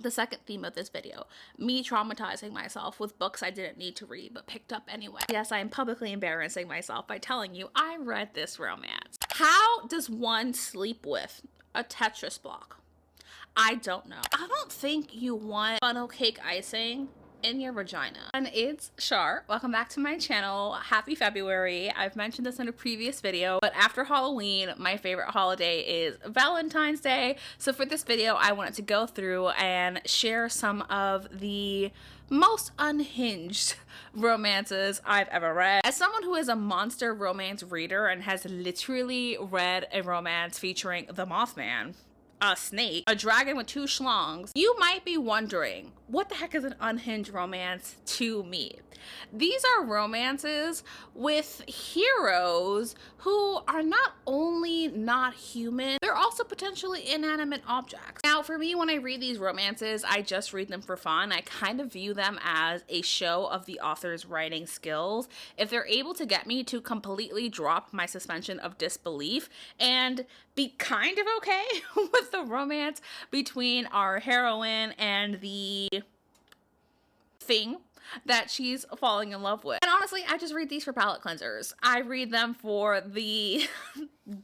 The second theme of this video, me traumatizing myself with books I didn't need to read but picked up anyway. Yes, I am publicly embarrassing myself by telling you I read this romance. How does one sleep with a Tetris block? I don't know. I don't think you want funnel cake icing in your vagina. And it's Shar. Welcome back to my channel. Happy February. I've mentioned this in a previous video, but after Halloween, my favorite holiday is Valentine's Day. So for this video, I wanted to go through and share some of the most unhinged romances I've ever read. As someone who is a monster romance reader and has literally read a romance featuring the Mothman, a snake, a dragon with two schlongs, you might be wondering, what the heck is an unhinged romance to me? These are romances with heroes who are not only not human, they're also potentially inanimate objects. Now, for me, when I read these romances, I just read them for fun. I kind of view them as a show of the author's writing skills. If they're able to get me to completely drop my suspension of disbelief and be kind of okay with the romance between our heroine and the thing that she's falling in love with. And honestly, I just read these for palate cleansers. I read them for the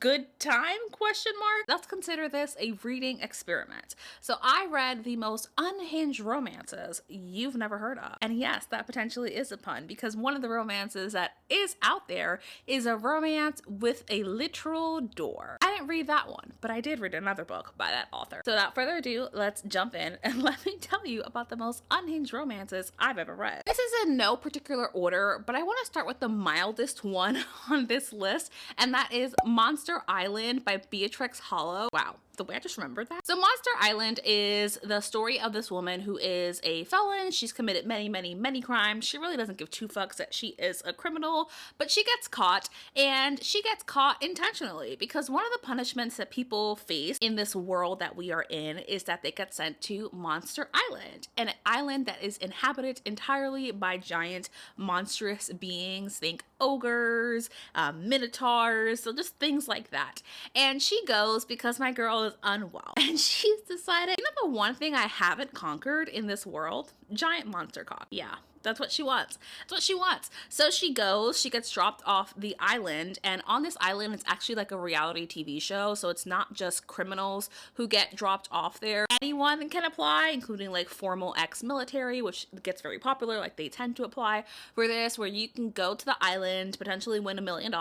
good time, question mark. Let's consider this a reading experiment. So I read the most unhinged romances you've never heard of. And yes, that potentially is a pun, because one of the romances that is out there is a romance with a literal door. I didn't read that one, but I did read another book by that author. So without further ado, let's jump in and let me tell you about the most unhinged romances I've ever read. This is in no particular order, but I want to start with the mildest one on this list, and that is Monster Island by Beatrix Hollow. Wow, the way I just remembered that. So Monster Island is the story of this woman who is a felon. She's committed many crimes. She really doesn't give two fucks that she is a criminal, but she gets caught, and she gets caught intentionally because one of the punishments that people face in this world that we are in is that they get sent to Monster Island, an island that is inhabited entirely by giant monstrous beings. Think ogres, minotaurs, so just things like that. And she goes because my girl is unwell, and she's decided, you know, the one thing I haven't conquered in this world? Giant monster cock. Yeah, that's what she wants. That's what she wants. So she goes, she gets dropped off the island, and on this island, it's actually like a reality TV show. So it's not just criminals who get dropped off there. Anyone can apply, including like formal ex-military, which gets very popular. Like they tend to apply for this, where you can go to the island, potentially win $1 million.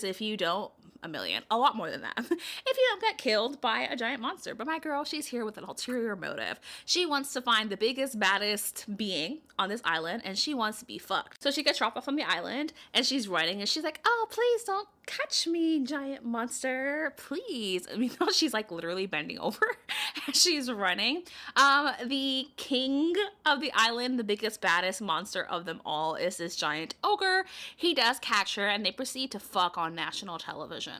If you don't, a million, a lot more than that, if you don't get killed by a giant monster. But my girl, she's here with an ulterior motive. She wants to find the biggest, baddest being on this island, and she wants to be fucked. So she gets dropped off on the island, and she's running, and she's like, oh, please don't catch me, giant monster, please. I mean, she's like literally bending over as she's running. The king of the island, the biggest, baddest monster of them all, is this giant ogre. He does catch her, and they proceed to fuck on national television.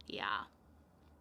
Yeah.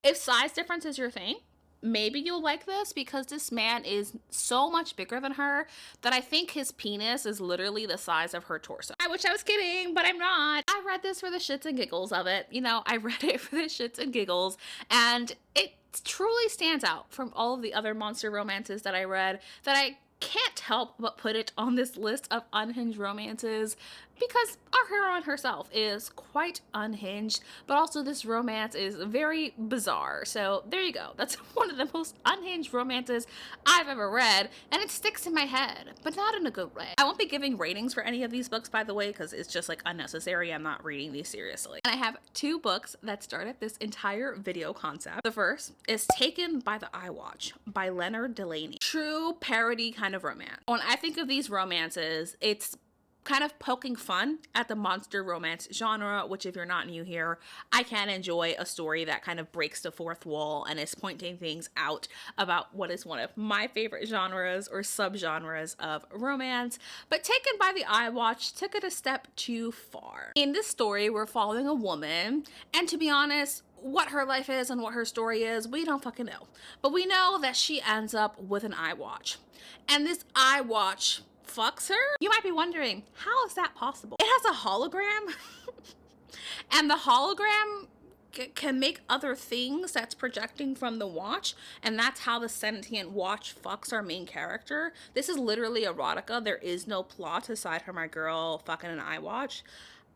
If size difference is your thing, maybe you'll like this, because this man is so much bigger than her that I think his penis is literally the size of her torso. I wish I was kidding, but I'm not. I read this for the shits and giggles of it. You know, I read it for the shits and giggles, and it truly stands out from all of the other monster romances that I read, that I can't help but put it on this list of unhinged romances, because our heroine herself is quite unhinged, but also this romance is very bizarre. So there you go. That's one of the most unhinged romances I've ever read, and it sticks in my head, but not in a good way. I won't be giving ratings for any of these books, by the way, because it's just like unnecessary. I'm not reading these seriously. And I have two books that started this entire video concept. The first is Taken by the Eye Watch by Leonard Delaney. True parody kind of romance. When I think of these romances, it's kind of poking fun at the monster romance genre, which, if you're not new here, I can enjoy a story that kind of breaks the fourth wall and is pointing things out about what is one of my favorite genres or subgenres of romance. But Taken by the Eye Watch took it a step too far. In this story, we're following a woman, and to be honest, what her life is and what her story is, we don't fucking know. But we know that she ends up with an eye watch. And this eye watch fucks her? You might be wondering, how is that possible? It has a hologram, and the hologram can make other things that's projecting from the watch, and that's how the sentient watch fucks our main character. This is literally erotica. There is no plot aside from my girl fucking an iWatch.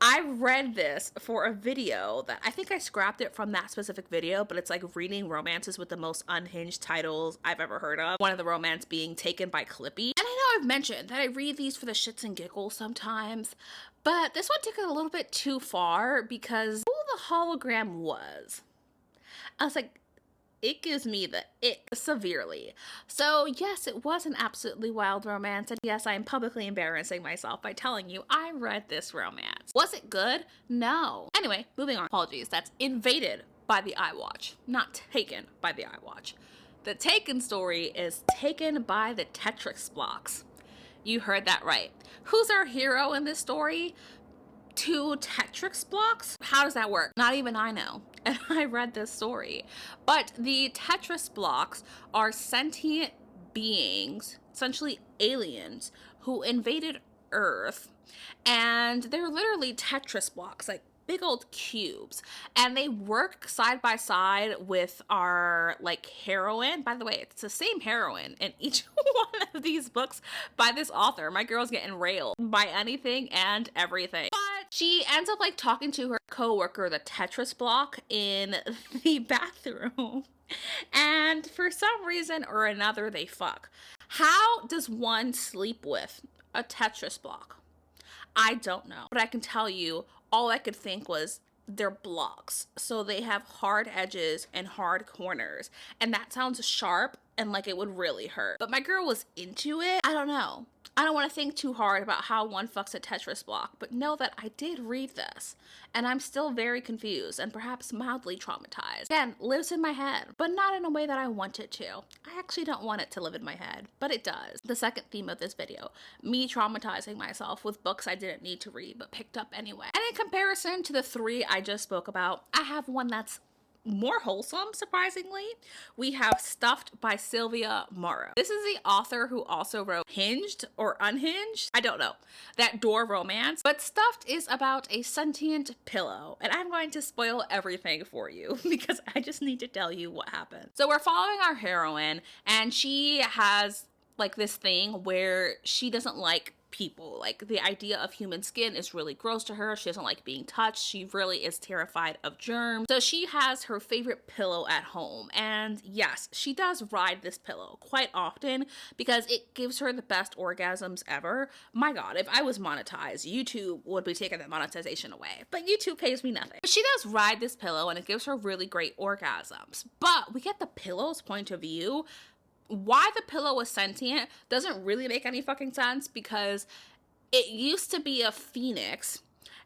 I read this for a video that I think I scrapped it from that specific video, but it's like reading romances with the most unhinged titles I've ever heard of. One of the romance being Taken by Clippy. And I know I've mentioned that I read these for the shits and giggles sometimes, but this one took it a little bit too far because who the hologram was. I was like, it gives me the ick severely. So yes, it was an absolutely wild romance, and yes, I am publicly embarrassing myself by telling you I read this romance. Was it good? No. Anyway, moving on. Apologies, that's Invaded by the iWatch, not Taken by the iWatch. The Taken story is Taken by the Tetris blocks. You heard that right. Who's our hero in this story? 2 Tetris blocks? How does that work? Not even I know. And I read this story. But the Tetris blocks are sentient beings, essentially aliens, who invaded Earth. And they're literally Tetris blocks, like big old cubes, and they work side by side with our like heroine. By the way, it's the same heroine in each one of these books by this author. My girl's getting railed by anything and everything, but she ends up like talking to her co-worker, the Tetris block, in the bathroom, and for some reason or another they fuck. How does one sleep with a Tetris block? I don't know, but I can tell you all I could think was they're blocks. So they have hard edges and hard corners. And that sounds sharp and like it would really hurt. But my girl was into it. I don't know. I don't want to think too hard about how one fucks a Tetris block, but know that I did read this, and I'm still very confused and perhaps mildly traumatized. Again, lives in my head, but not in a way that I want it to. I actually don't want it to live in my head, but it does. The second theme of this video, me traumatizing myself with books I didn't need to read, but picked up anyway. And in comparison to the 3 I just spoke about, I have one that's more wholesome, surprisingly. We have Stuffed by Sylvia Morrow. This is the author who also wrote Hinged or Unhinged, I don't know, that door romance. But Stuffed is about a sentient pillow, and I'm going to spoil everything for you because I just need to tell you what happened. So we're following our heroine, and she has like this thing where she doesn't like people. Like the idea of human skin is really gross to her. She doesn't like being touched. She really is terrified of germs. So she has her favorite pillow at home. And yes, she does ride this pillow quite often because it gives her the best orgasms ever. My God, if I was monetized, YouTube would be taking that monetization away. But YouTube pays me nothing. But she does ride this pillow and it gives her really great orgasms. But we get the pillow's point of view. Why the pillow was sentient doesn't really make any fucking sense because it used to be a phoenix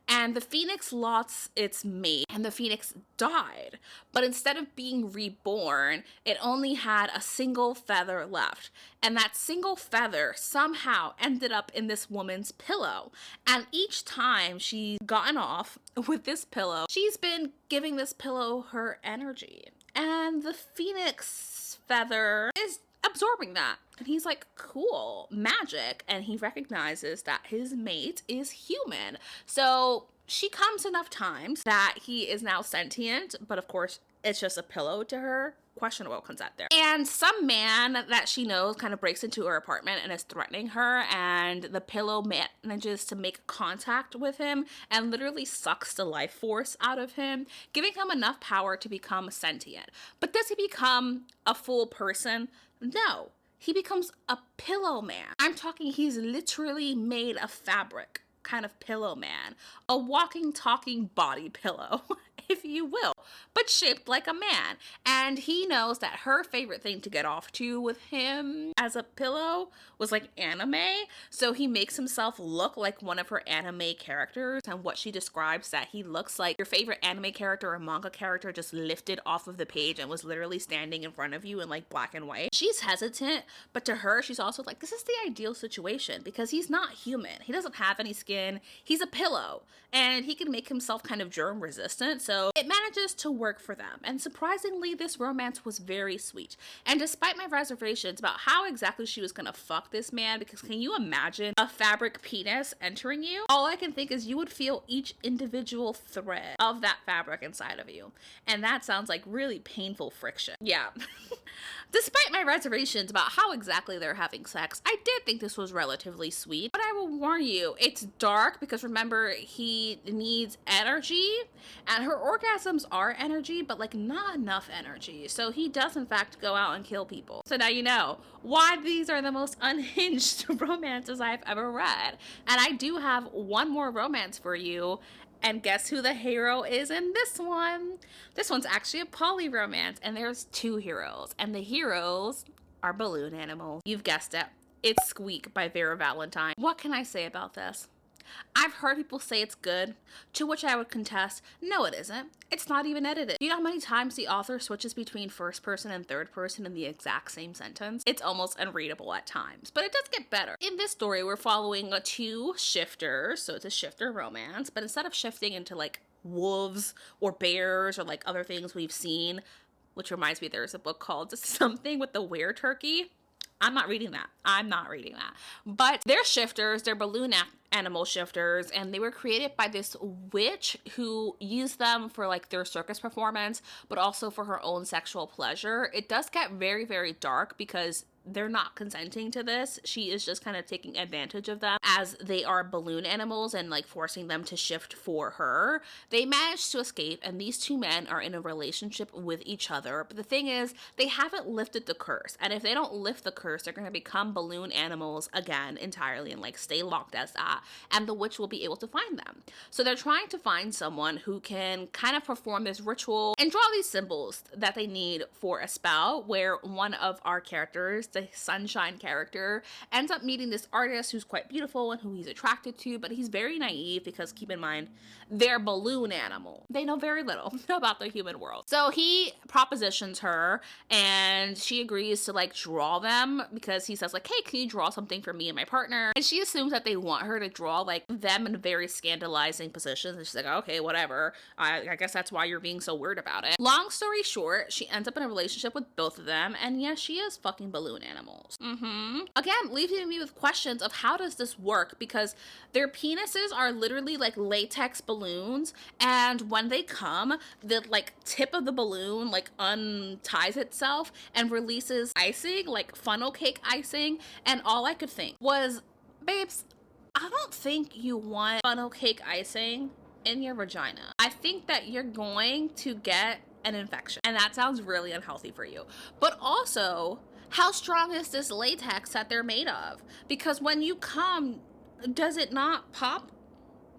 and the phoenix lost its mate and the phoenix died. But instead of being reborn, it only had a single feather left. And that single feather somehow ended up in this woman's pillow. And each time she's gotten off with this pillow, she's been giving this pillow her energy. And the phoenix feather is absorbing that. And he's like, cool, magic. And he recognizes that his mate is human. So she comes enough times that he is now sentient, but of course it's just a pillow to her. Questionable consent there. And some man that she knows kind of breaks into her apartment and is threatening her, and the pillow manages to make contact with him and literally sucks the life force out of him, giving him enough power to become sentient. But does he become a full person? No. He becomes a pillow man. I'm talking he's literally made of fabric kind of pillow man. A walking, talking body pillow, if you will, but shaped like a man. And he knows that her favorite thing to get off to with him as a pillow was like anime. So he makes himself look like one of her anime characters, and what she describes that he looks like your favorite anime character or manga character just lifted off of the page and was literally standing in front of you in like black and white. She's hesitant, but to her, she's also like, this is the ideal situation because he's not human. He doesn't have any skin. He's a pillow and he can make himself kind of germ resistant. So it manages to work for them. And surprisingly, this romance was very sweet. And despite my reservations about how exactly she was gonna fuck this man, because can you imagine a fabric penis entering you? All I can think is you would feel each individual thread of that fabric inside of you. And that sounds like really painful friction. Yeah. Despite my reservations about how exactly they're having sex, I did think this was relatively sweet. But I will warn you, it's dark because remember, he needs energy, and her orgasms are energy, but like not enough energy. So he does in fact go out and kill people. So now you know why these are the most unhinged romances I've ever read. And I do have one more romance for you. And guess who the hero is in this one? This one's actually a poly romance, and there's 2 heroes, and the heroes are balloon animals. You've guessed it. It's Squeak by Vera Valentine. What can I say about this? I've heard people say it's good, to which I would contest, no it isn't. It's not even edited. You know how many times the author switches between first person and third person in the exact same sentence? It's almost unreadable at times, but it does get better. In this story, we're following 2 shifters, so it's a shifter romance, but instead of shifting into like wolves or bears or like other things we've seen, which reminds me there's a book called Something with the Were Turkey. I'm not reading that. But they're shifters, they're balloon animal shifters, and they were created by this witch who used them for like their circus performance, but also for her own sexual pleasure. It does get very, very dark because they're not consenting to this. She is just kind of taking advantage of them as they are balloon animals and like forcing them to shift for her. They managed to escape, and these 2 men are in a relationship with each other. But the thing is, they haven't lifted the curse. And if they don't lift the curse, they're going to become balloon animals again entirely and like stay locked as that. And the witch will be able to find them. So they're trying to find someone who can kind of perform this ritual and draw these symbols that they need for a spell, where one of our characters, the sunshine character, ends up meeting this artist who's quite beautiful and who he's attracted to, but he's very naive because keep in mind, they're balloon animals. They know very little about the human world. So he propositions her and she agrees to like draw them because he says like, hey, can you draw something for me and my partner? And she assumes that they want her to draw like them in very scandalizing positions. And she's like, okay, whatever. I guess that's why you're being so weird about it. Long story short, she ends up in a relationship with both of them. And yes, she is fucking balloon animals. Again, leaving me with questions of how does this work, because their penises are literally like latex balloons, and when they come, the like tip of the balloon like unties itself and releases icing, like funnel cake icing. And all I could think was, babes, I don't think you want funnel cake icing in your vagina. I think that you're going to get an infection, and that sounds really unhealthy for you. But also, how strong is this latex that they're made of? Because when you come, does it not pop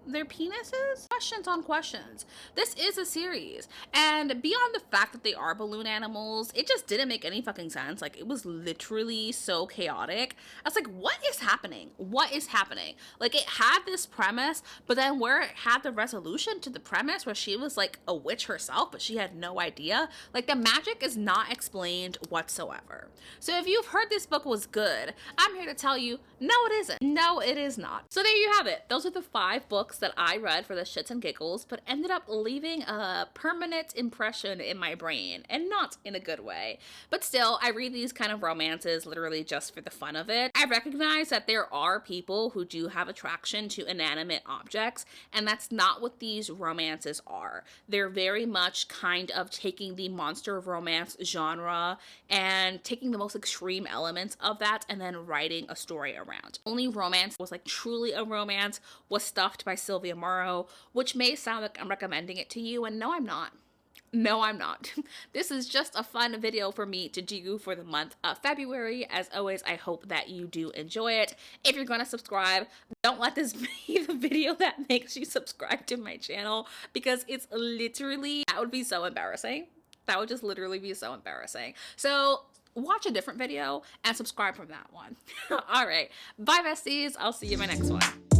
their penises? Questions on questions. This is a series, and beyond the fact that they are balloon animals, it just didn't make any fucking sense. Like, it was literally so chaotic. I was like, what is happening? What is happening? Like, it had this premise, but then where it had the resolution to the premise where she was like a witch herself, but she had no idea, like the magic is not explained whatsoever. So if you've heard this book was good, I'm here to tell you, no it isn't. No it is not. So there you have it. Those are the 5 books that I read for the shits and giggles, but ended up leaving a permanent impression in my brain, and not in a good way. But still, I read these kind of romances literally just for the fun of it. I recognize that there are people who do have attraction to inanimate objects, and that's not what these romances are. They're very much kind of taking the monster of romance genre and taking the most extreme elements of that and then writing a story around. Only romance was like truly a romance was Stuffed by Sylvia Morrow, which may sound like I'm recommending it to you, and no, I'm not. No, I'm not. This is just a fun video for me to do for the month of February. As always, I hope that you do enjoy it. If you're gonna subscribe, don't let this be the video that makes you subscribe to my channel, because it's literally, that would be so embarrassing. That would just literally be so embarrassing. So watch a different video and subscribe from that one. All right, bye besties. I'll see you in my next one.